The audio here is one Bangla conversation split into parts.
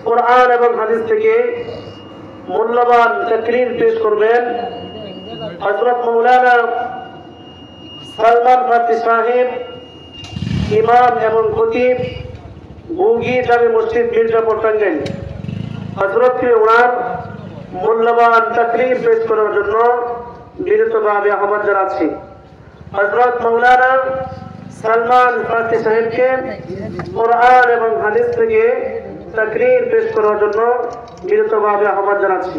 কোরআন এবং হাদিস থেকে মূল্যবান তাকরীর পেশ করবেন হযরত মাওলানা সালমান ফারসি সাহেব, ইমাম এবং খতিব, বুগি জামে মসজিদ মির্জাপুর টাঙ্গাইল। হযরতকে ওনার মূল্যবান তাকরীর পেশ করার জন্য বিনীতভাবে আহ্বান জানাচ্ছি। হযরত মাওলানা সালমান ফারসি সাহেবকে কোরআন এবং হাদিস থেকে তাকরীর পেশ করার জন্য বিনীতভাবে আহ্বান জানাচ্ছি।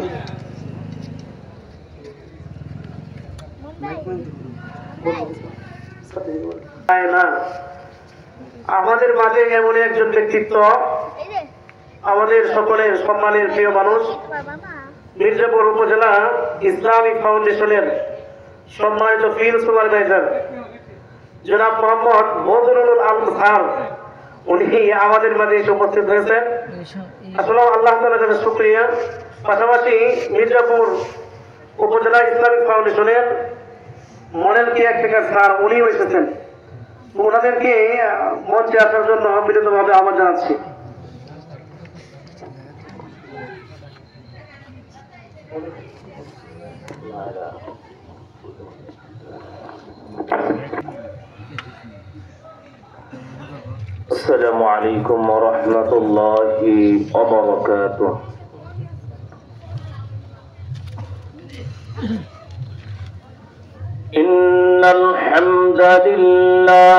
আমাদের মাঝে এমন একজন ব্যক্তিত্ব, আমাদের সকলের সম্মানের প্রিয় মানুষ, মির্জাপুর উপজেলা ইসলামিক ফাউন্ডেশনের সম্মানিত ফিল্ড সুপারভাইজার জনাব মোহাম্মদ বদরুল আলম স্যার, উনি আমাদের মাঝে এসে উপস্থিত হয়েছেন। আসলে আল্লাহ তাআলার কাছে শুকরিয়া। পাশাপাশি মির্জাপুর উপজেলা ইসলামিক ফাউন্ডেশনের মডেল কেয়ারটেকার স্যার উনিও এসেছেন। ওনাদেরকে মঞ্চে আসার জন্য বিনীতভাবে আহ্বান জানাচ্ছি। السلام عليكم ورحمة الله وبركاته. إن الحمد لله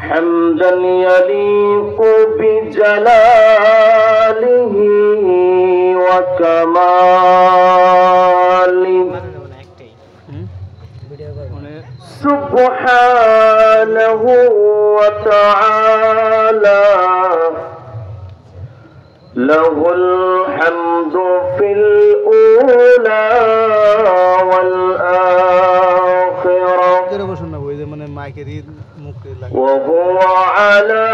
حمدا يليق بجلاله وكماله سبحانه وتعالى، له الحمد في الأولى والآخرة، وهو على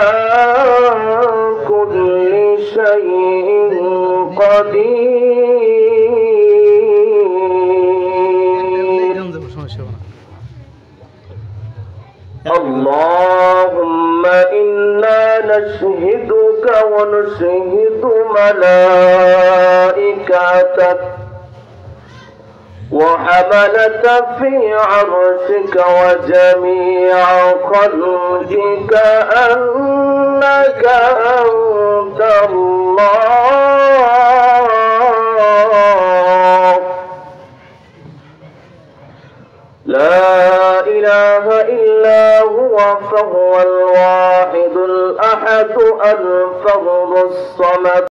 كل شيء قدير. اللهم إنا نشهدك ونشهد ملائكتك وحملة في عرشك وجميع خلقك أنك أنت الله لا إله إلا هو، فهو الواحد الأحد الفرد الصمد.